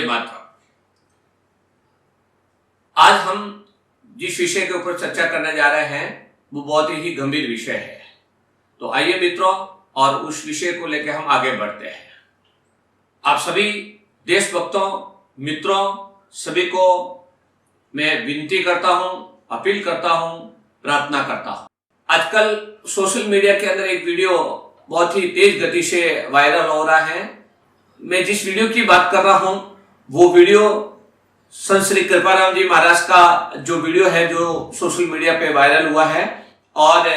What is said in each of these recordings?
मातरम। आज हम जिस विषय के ऊपर चर्चा करने जा रहे हैं वो बहुत ही गंभीर विषय है। तो आइए मित्रों, और उस विषय को लेकर हम आगे बढ़ते हैं। आप सभी देशभक्तों, मित्रों, सभी को मैं विनती करता हूं, अपील करता हूं, प्रार्थना करता हूं। आजकल सोशल मीडिया के अंदर एक वीडियो बहुत ही तेज गति से वायरल हो रहा है। मैं जिस वीडियो की बात कर रहा हूं वो वीडियो संत श्री कृपाराम जी महाराज का जो वीडियो है, जो सोशल मीडिया पे वायरल हुआ है, और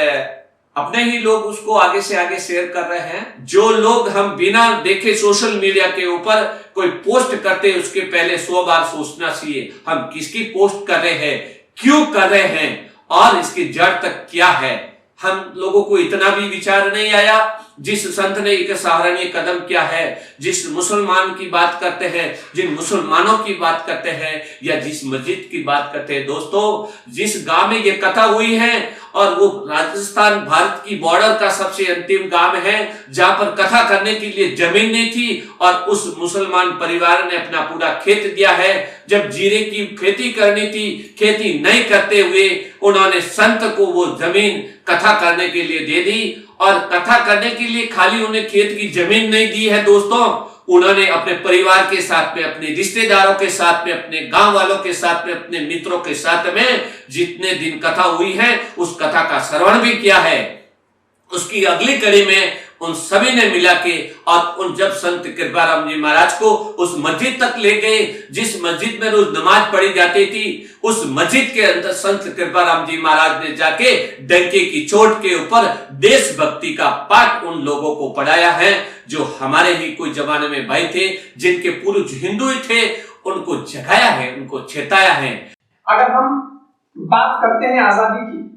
अपने ही लोग उसको आगे से आगे शेयर कर रहे हैं। जो लोग हम बिना देखे सोशल मीडिया के ऊपर कोई पोस्ट करते हैं उसके पहले 100 बार सोचना चाहिए हम किसकी पोस्ट कर रहे हैं, क्यों कर रहे हैं और इसकी जड़ तक क्या है। हम लोगों को इतना भी विचार नहीं आया। जिस संत ने एक सराहनीय कदम किया है, जिस मुसलमान की बात करते हैं, जिन मुसलमानों की बात करते हैं या जिस मस्जिद की बात करते हैं, दोस्तों जिस गांव में ये कथा हुई है और वो राजस्थान भारत की बॉर्डर का सबसे अंतिम गांव है जहां पर कथा करने के लिए जमीन नहीं थी, और उस मुसलमान परिवार ने अपना पूरा खेत दिया है। जब जीरे की खेती करनी थी, खेती नहीं करते हुए उन्होंने संत को वो जमीन कथा करने के लिए दे दी। और कथा करने के लिए खाली उन्हें खेत की जमीन नहीं दी है दोस्तों, उन्होंने अपने परिवार के साथ में, अपने रिश्तेदारों के साथ में, अपने गांव वालों के साथ में, अपने मित्रों के साथ में जितने दिन कथा हुई है उस कथा का श्रवण भी किया है। उसकी अगली कड़ी में उन सभी ने मिला के और उन जब संत कृपाराम जी महाराज को उस मस्जिद तक ले गए जिस मस्जिद में रोज नमाज पढ़ी जाती थी, उस मस्जिद के अंदर संत कृपाराम जी महाराज ने जाके डंके की चोट के ऊपर देशभक्ति का पाठ उन लोगों को पढ़ाया है जो हमारे ही कोई जमाने में भाई थे, जिनके पूर्वज हिंदू ही थे, उनको जगाया है, उनको चेताया है। अगर हम बात करते हैं आजादी की,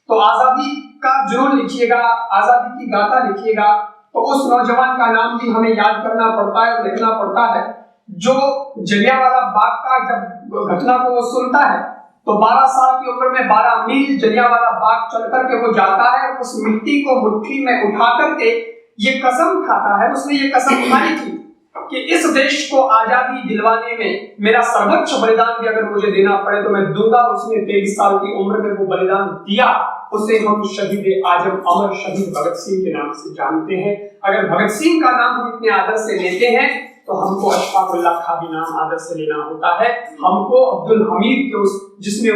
तो आजादी का जुनून लिखिएगा, आजादी की गाथा लिखिएगा, तो उस नौजवान का नाम भी हमें याद करना पड़ता है और लिखना पड़ता है जो जलियांवाला बाग का जब घटना को वो सुनता है तो 12 साल की उम्र में 12 मील जलियांवाला बाग चल करके वो जाता है। उस मिट्टी को मुट्ठी में उठा करके ये कसम खाता है, उसने ये कसम खाई थी कि इस देश को आजादी दिलवाने में मेरा सर्वोच्च बलिदान भी अगर मुझे देना पड़े तो मैं दूंगा। उसने 23 साल की उम्र में वो बलिदान दिया। उसे हम शहीद आजम अमर शहीद भगत सिंह के नाम से जानते हैं। अगर भगत सिंह का नाम हम इतने आदर से लेते हैं तो हमको अशफाक उल्लाह खां भी नाम आदर से लेना होता है। हमको अब्दुल हमीद के उस जिसने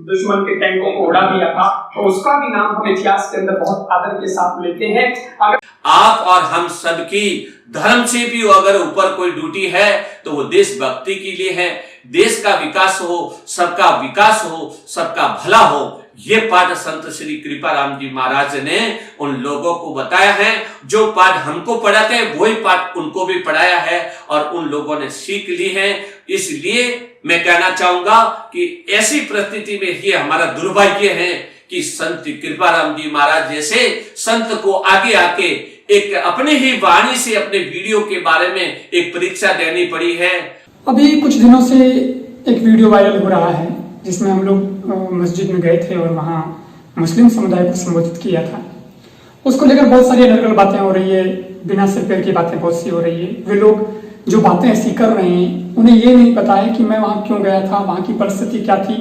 दुश्मन के टैंकों को उड़ा दिया था तो उसका भी नाम हम इतिहास के अंदर बहुत आदर के साथ लेते हैं। अगर आप और हम सबकी धर्म से भी अगर ऊपर कोई ड्यूटी है तो वो देशभक्ति के लिए है। देश का विकास हो, सबका विकास हो, सबका भला हो, ये पाठ संत श्री कृपाराम जी महाराज ने उन लोगों को बताया है। जो पाठ हमको पढ़ाते हैं वही पाठ उनको भी पढ़ाया है और उन लोगों ने सीख ली है। इसलिए मैं कहना चाहूंगा कि ऐसी परिस्थिति में ये हमारा दुर्भाग्य है कि संत कृपाराम जी महाराज जैसे संत को आगे आके एक अपने ही वाणी से अपने वीडियो के बारे में एक परीक्षा देनी पड़ी है। अभी कुछ दिनों से एक वीडियो वायरल हो रहा है जिसमें हम लोग मस्जिद में गए थे और वहाँ मुस्लिम समुदाय को संबोधित किया था। उसको लेकर बहुत सारी अलग अलग बातें हो रही है, बिना सिर पैर की बातें बहुत सी हो रही है। वे लोग जो बातें ऐसी कर रहे हैं उन्हें ये नहीं पता है कि मैं वहाँ क्यों गया था, वहाँ की परिस्थिति क्या थी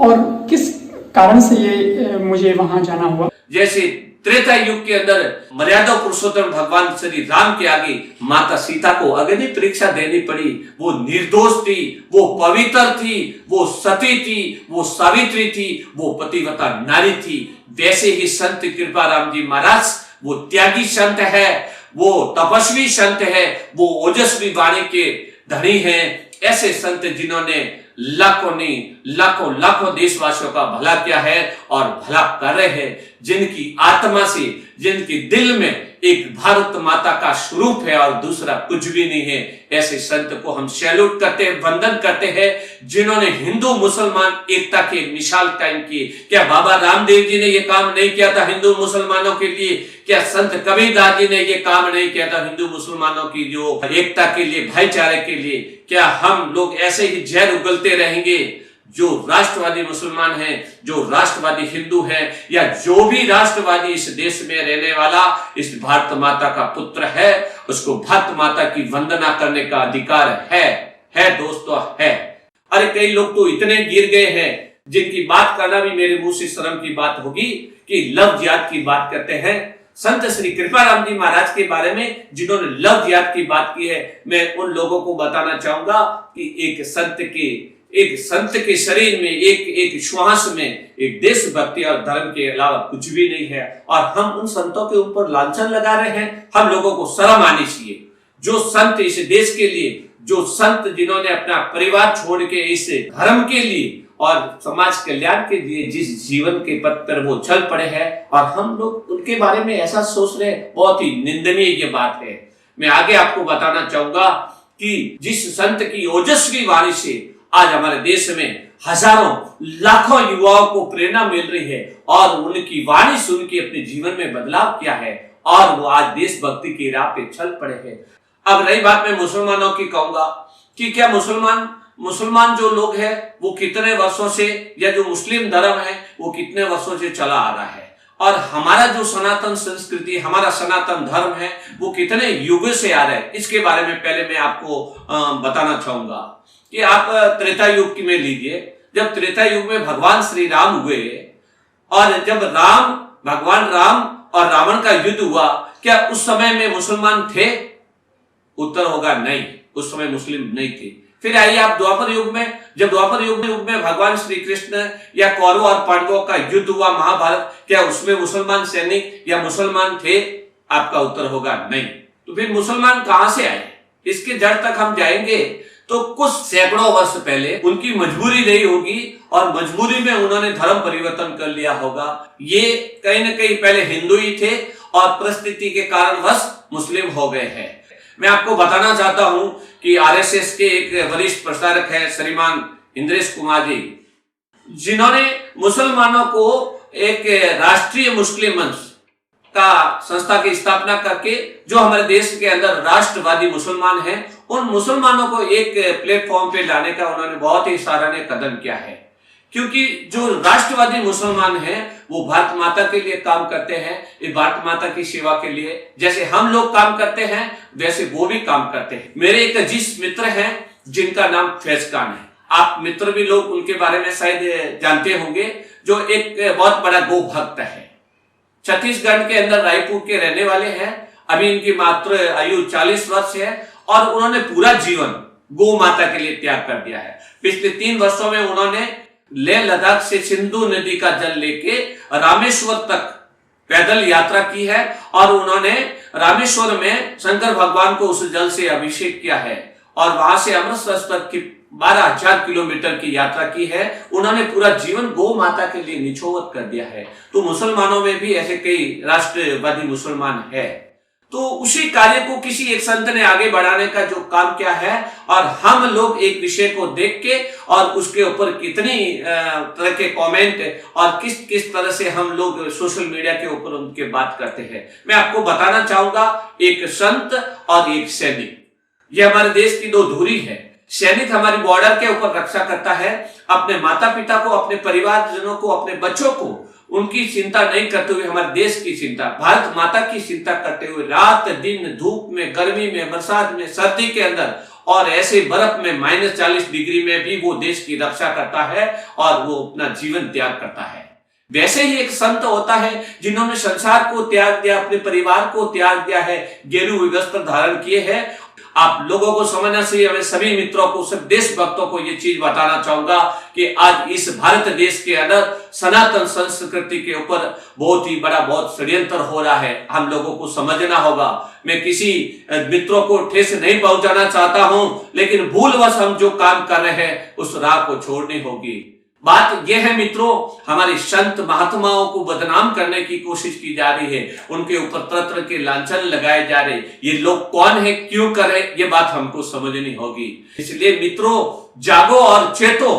और किस कारण से ये मुझे वहाँ जाना हुआ। जैसे त्रेता युग के अंदर मर्यादा पुरुषोत्तम भगवान श्री राम के आगे माता सीता को अग्नि परीक्षा देनी पड़ी। वो निर्दोष थी, वो पवित्र थी, वो सती थी, वो सावित्री थी, वो पतिव्रता नारी थी। वैसे ही संत कृपाराम जी महाराज वो त्यागी संत है, वो तपस्वी संत है, वो ओजस्वी वाणी के धनी है। ऐसे संत जिन्होंने लाखों देशवासियों का भला किया है और भला कर रहे हैं, जिनकी आत्मा से, जिनके दिल में एक भारत माता का स्वरूप है और दूसरा कुछ भी नहीं है। ऐसे संत को हम सैल्यूट करते हैं, वंदन करते हैं, जिन्होंने हिंदू मुसलमान एकता की एक मिसाल कायम की। क्या बाबा रामदेव जी ने ये काम नहीं किया था हिंदू मुसलमानों के लिए? क्या संत कबीरदास जी ने ये काम नहीं किया था हिंदू मुसलमानों की जो एकता के लिए, भाईचारे के लिए? क्या हम लोग ऐसे ही जहर उगलते रहेंगे? जो राष्ट्रवादी मुसलमान हैं, जो राष्ट्रवादी हिंदू हैं, या जो भी राष्ट्रवादी इस देश में रहने वाला इस भारत माता का पुत्र है, उसको भारत माता की वंदना करने का अधिकार है। है दोस्तों, है। अरे कई लोग तो इतने गिर गए हैं जिनकी बात करना भी मेरे मुंह से शर्म की बात होगी कि लव जिहाद की बात करते हैं। संत श्री कृपाराम जी महाराज के बारे में जिन्होंने लव जिहाद की बात की है, मैं उन लोगों को बताना चाहूंगा कि एक संत के शरीर में, एक श्वास में एक देशभक्ति और धर्म के अलावा कुछ भी नहीं है। और हम उन संतों के ऊपर लांछन लगा रहे हैं, हम लोगों को शर्म आनी चाहिए। जो संत इस देश के लिए, जो संत जिन्होंने अपना परिवार छोड़ के इस धर्म के लिए और समाज कल्याण के लिए जिस जीवन के पथ पर वो चल पड़े हैं और हम लोग उनके बारे में ऐसा सोच रहे हैं, बहुत ही निंदनीय ये बात है। मैं आगे आपको बताना चाहूंगा कि जिस संत की ओजस्वी वाणी से आज हमारे देश में हजारों लाखों युवाओं को प्रेरणा मिल रही है और उनकी वाणी सुन के अपने जीवन में बदलाव किया है और वो आज देशभक्ति की राह पे चल पड़े हैं। अब रही बात, मैं मुसलमानों की कहूंगा कि क्या मुसलमान जो लोग हैं वो कितने वर्षों से, या जो मुस्लिम धर्म है वो कितने वर्षों से चला आ रहा है, और हमारा जो सनातन संस्कृति, हमारा सनातन धर्म है वो कितने युगों से आ रहा है, इसके बारे में पहले मैं आपको बताना चाहूंगा कि आप त्रेता युग की में लीजिए। जब त्रेता युग में भगवान श्री राम हुए और जब भगवान राम और रावण का युद्ध हुआ, क्या उस समय में मुसलमान थे? उत्तर होगा नहीं, उस समय मुस्लिम नहीं थे। फिर आइए आप द्वापर युग में, जब द्वापर युग में भगवान श्री कृष्ण या कौरव और पांडवों का युद्ध हुआ महाभारत, क्या उसमें मुसलमान सैनिक या मुसलमान थे? आपका उत्तर होगा नहीं। तो फिर मुसलमान कहां से आए? इसके जड़ तक हम जाएंगे तो कुछ सैकड़ों वर्ष पहले उनकी मजबूरी रही होगी और मजबूरी में उन्होंने धर्म परिवर्तन कर लिया होगा। ये कहीं ना कहीं पहले हिंदू ही थे और परिस्थिति के कारणवश मुस्लिम हो गए हैं। मैं आपको बताना चाहता हूं कि आरएसएस के एक वरिष्ठ प्रचारक है श्रीमान इंद्रेश कुमार जी, जिन्होंने मुसलमानों को एक राष्ट्रीय मुस्लिम मंच का संस्था की स्थापना करके जो हमारे देश के अंदर राष्ट्रवादी मुसलमान हैं, उन मुसलमानों को एक प्लेटफॉर्म पे लाने का उन्होंने बहुत ही सराहनीय कदम किया है। क्योंकि जो राष्ट्रवादी मुसलमान हैं वो भारत माता के लिए काम करते हैं, ये भारत माता की सेवा के लिए जैसे हम लोग काम करते हैं वैसे वो भी काम करते हैं। मेरे एक अजीज मित्र हैं जिनका नाम फैज खान है, आप मित्र भी लोग उनके बारे में शायद जानते होंगे, जो एक बहुत बड़ा गो भक्त है। छत्तीसगढ़ के अंदर रायपुर के रहने वाले हैं। अभी इनकी मात्र आयु 40 वर्ष है और उन्होंने पूरा जीवन गौ माता के लिए त्याग कर दिया है। पिछले 3 वर्षों में उन्होंने लेह लद्दाख से सिंधु नदी का जल लेके रामेश्वर तक पैदल यात्रा की है और उन्होंने रामेश्वर में शंकर भगवान को उस जल से अभिषेक किया है और वहां से अमृतसर तक की 12,000 किलोमीटर की यात्रा की है। उन्होंने पूरा जीवन गौ माता के लिए निछोवत कर दिया है। तो मुसलमानों में भी ऐसे कई राष्ट्रवादी मुसलमान है। तो उसी कार्य को किसी एक संत ने आगे बढ़ाने का जो काम किया है और हम लोग एक विषय को देख के और उसके ऊपर कितनी तरह के कमेंट और किस किस तरह से हम लोग सोशल मीडिया के ऊपर उनके बात करते हैं। मैं आपको बताना चाहूंगा, एक संत और एक सैनिक, ये हमारे देश की 2 धुरी है। सैनिक हमारी बॉर्डर के ऊपर रक्षा करता है, अपने माता पिता को, अपने परिवारजनों को, अपने बच्चों को उनकी चिंता नहीं करते हुए हमारे देश की चिंता, भारत माता की चिंता करते हुए रात दिन धूप में, गर्मी में, बरसात में, सर्दी के अंदर और ऐसे बर्फ में -40 डिग्री में भी वो देश की रक्षा करता है और वो अपना जीवन त्याग करता है। वैसे ही एक संत होता है जिन्होंने संसार को त्याग दिया, अपने परिवार को त्याग दिया है, गेरू वस्त्र धारण किए हैं। आप लोगों को समझना चाहिए, हमें सभी मित्रों को, सब देशभक्तों को ये चीज बताना चाहूंगा कि आज इस भारत देश के अंदर सनातन संस्कृति के ऊपर बहुत ही बड़ा बहुत षड्यंत्र हो रहा है। हम लोगों को समझना होगा। मैं किसी मित्रों को ठेस नहीं पहुंचाना चाहता हूं, लेकिन भूलवश हम जो काम कर रहे हैं उस राह को छोड़नी होगी। बात यह है मित्रों, हमारे संत महात्माओं को बदनाम करने की कोशिश की जा रही है, उनके ऊपर तरह तरह के लांछन लगाए जा रहे। ये लोग कौन है, क्यों कर रहे, ये बात हमको समझनी होगी। इसलिए मित्रों, जागो और चेतो।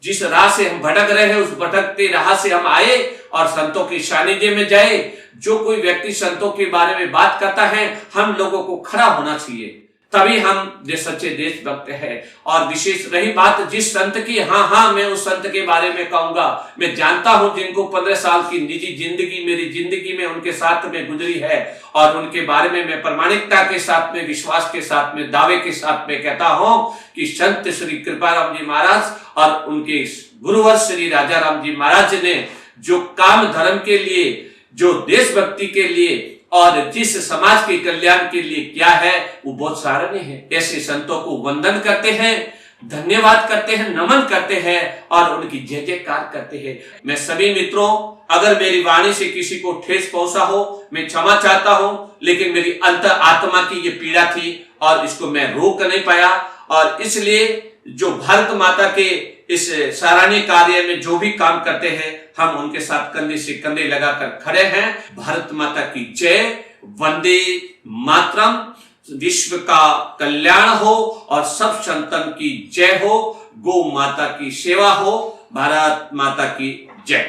जिस राह से हम भटक रहे हैं उस भटकते राह से हम आए और संतों के सानिध्य में जाए। जो कोई व्यक्ति संतों के बारे में बात करता है, हम लोगों को खड़ा होना चाहिए। तभी हम सच्चे देशभक्त हैं। और विशेष रही बात जिस संत की, हाँ मैं उस संत के बारे में कहूंगा, मैं जानता हूं जिनको 15 साल की निजी जिंदगी मेरी जिंदगी में उनके साथ में गुजरी है, और उनके बारे में मैं प्रामाणिकता के साथ में, विश्वास के साथ में, दावे के साथ में कहता हूं कि संत श्री कृपाराम जी महाराज और उनके गुरुवर श्री राजा राम जी महाराज ने जो काम धर्म के लिए, जो देशभक्ति के लिए और जिस समाज के कल्याण के लिए क्या है वो बहुत सराहनीय है। ऐसे संतों को वंदन करते हैं, धन्यवाद करते हैं, नमन करते हैं और उनकी जय जयकार करते हैं। मैं सभी मित्रों, अगर मेरी वाणी से किसी को ठेस पहुंचा हो, मैं क्षमा चाहता हूं, लेकिन मेरी अंतर आत्मा की ये पीड़ा थी और इसको मैं रोक नहीं पाया। और इसलिए जो भारत माता के इस सराहनीय कार्य में जो भी काम करते हैं, हम उनके साथ कंधे से कंधे लगाकर खड़े हैं। भारत माता की जय, वंदे मातरम, विश्व का कल्याण हो और सब संतन की जय हो, गौ माता की सेवा हो, भारत माता की जय।